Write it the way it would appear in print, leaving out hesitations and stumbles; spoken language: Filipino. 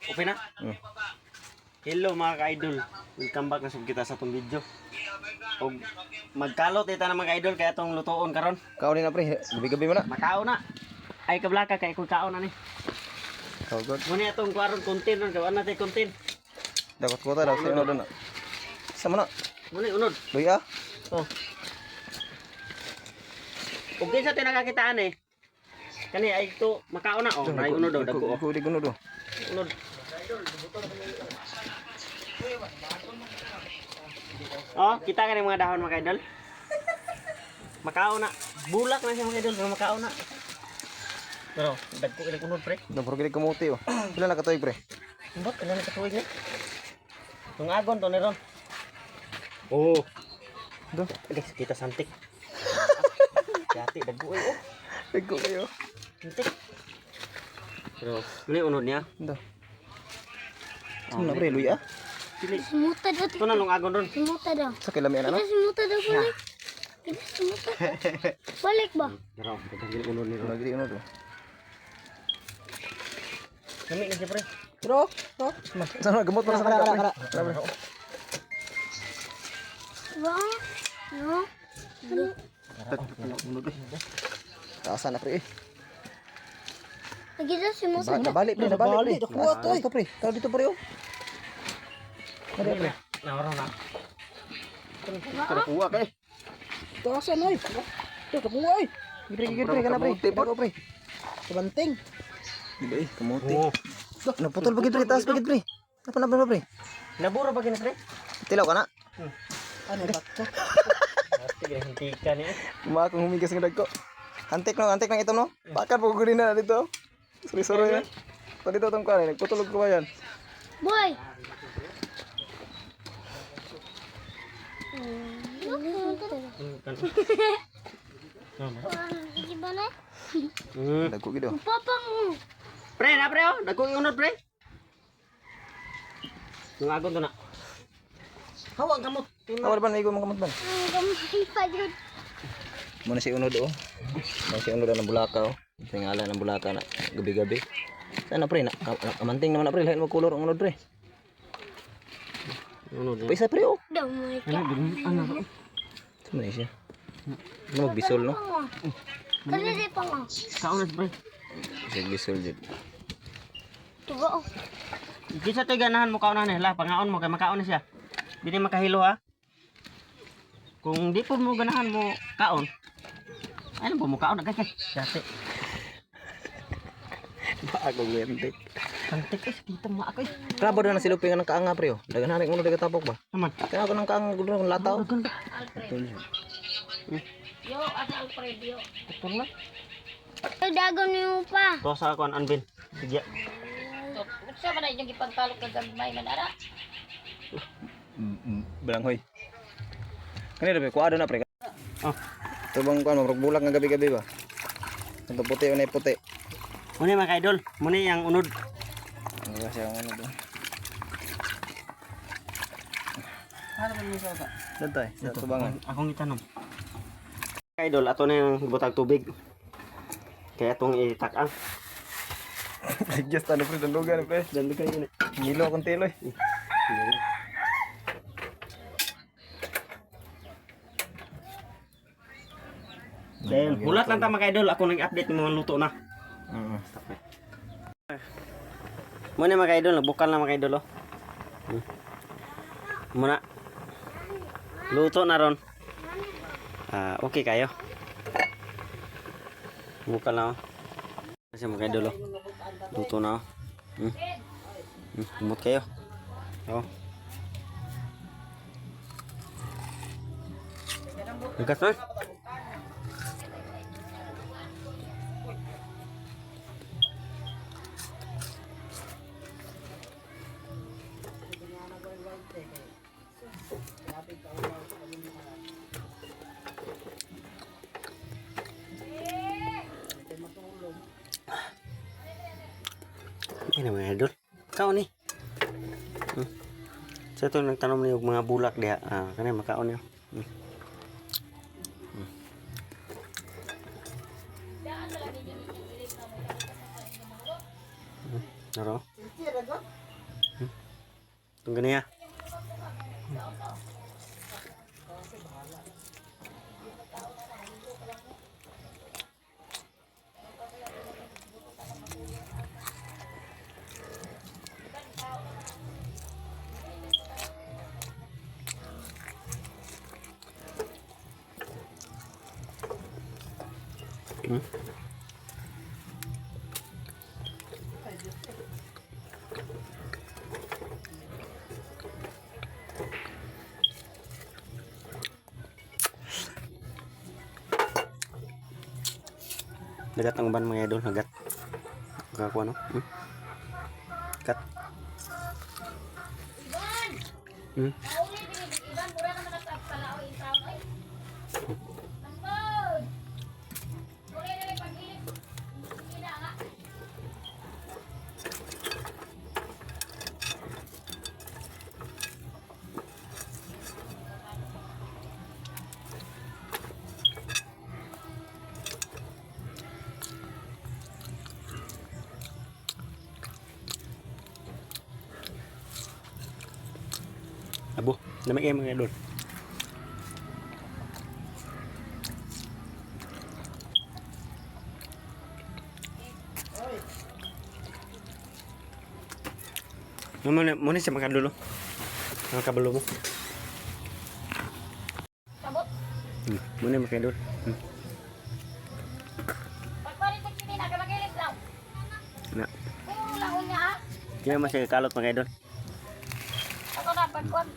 Okay na? Hello mga ka-idol. Welcome back na sub kita sa itong video. Og magkalot ita na mga ka-idol kaya itong lutoon karon. Kau ni na pre, gabi-gabi mo na. Makao na. Ay kablaka kay kung kaon na ni. Oh good. Muna itong kuaron content ron kawan natin content. Dapat kota daw sa unod na. Sa mana? Muna unod. Luya. Oh. Ug kinsa tinakakitaan eh. Kani ay to makao na oh. Ay unod daw dagko. Ko di kuno do. Unod. Oh, kita kan yung mga dahon mga idol. Makao na. Bulak na siya mga idol, pero makao na. Pero, dagko kini kunod pre. Dapat gid kamuti oh. Pila na katoy pre? Imbot na katuig ni. Tung agon to ni ron. Oh. Do. Guys, kita santik. Jati dagko eh oh. Dagko kayo. Santik. Pero, ini unod niya. Do. Sino pre luya? Sili. Semuta daw. Ito na nung agon ron. Semuta daw. Sa kilami ana no? Kita semuta daw balik. Kita semuta. Balik ba? Pero, kita unod ni ron. Lagi di kuno do. Kami na siya pre. Bro, bro. Sana gamot para sa kanila. Ba? No. Taasan na pre. Lagi daw semuta. Nabalik pre, nabalik. Kuha to ito pre. Tao dito pre oh. Ada pre. Nawaro na. Kada kuha kay. Taasan ay. Ito kuha ay. Gipre kana pre. Dako pre. Kabanting. Di kamuti. Oh. Naputol bagid pre, taas bagid pre. Apa pre? Naburo ba kini pre? Tilaw ka na. Ano ba to? Sige, hintikan eh. Kuma akong humigas ng dagko. Antik ng ito no. Bakar po guri na dito. Sorry na. Pag dito tong kuan, nagputulog ko ba yan? Boy. Gimana? Dagko gido. Papa mo. Pre, na pre oh, dagko unod pre. Nung agon to na. Hawag kamot. Awal ban igo mga ban. Gamay pa jud. Muna si unod oh. Muna si unod ng bulaka oh. Tingala ng bulaka na gabi-gabi. Sana pre na kamanting naman na pre, lahat mo kulor ang unod pre. Unod. Paisa pre oh. Damay ka. Ano? Sama ni siya. Ano magbisol no? Kali di pa nga. Kaunod pre. Sige bisol jud. Tugo. Kisa tay ganahan mo kaunan eh, la pangaon mo kay makaon na siya. Dili makahilo ha. Kung di po mo ganahan mo kaon. Ano po mo kaon agad kay. Dati. Ako wendik. Kantik eh, kita mo ako eh. Krabo na si Luping ng kaanga pre oh. Daghan hanik mo daga tapok ba? Naman. Kaya ako ng kaanga gulo ng lataw. Yo, asa Alfredo. Betul na. Ay, dagon niyo pa. To sa kuan Anvin. Sige. Sa man yung ipagtalok ka gagmay man ara. Balanghoy. Kanina pre, kuado na pre. Oh. Ito bang kuan mo bulak nga gabi-gabi ba? Ito puti o puti. Muna mga idol, muna yang unod. Ano ba siya ano doon? Ano man mo sa ka? Dantay, sa tubangan. Akong itanong. Idol, ato na yung butag tubig. Kaya itong itakang. Just ano pre, dandugan pre. Dandugan yun eh. Ngilo akong tiloy. Then, hulat lang ta mga idol. Ako nag-update ng mga luto na. Muna mga idol, nagbukal na mga idol oh. Muna. Luto na ron. Okay kayo. Bukal na oh. Kasi mga idol oh. Luto na oh. Umot kayo. Oh. Lugas na. Ini mga idol. Kau ni. Sa ito nagtanong niyo mga bulak diha. Kanay makaon niyo. Naro. Tunggu nih ya. Dagat ang ban mga idol, hagat. Kakakuha no? Kat. Hmm. Abo, lamig kayo mga idol. Muna siya makan dulu. Ang kabalo mo. Sabot. Muna makan dulu. Pagpalit ko sinin, aga magilis lang. Na. Kung lahon niya ha. Kaya masih kalot mga idol. Ako na, pagkuhan.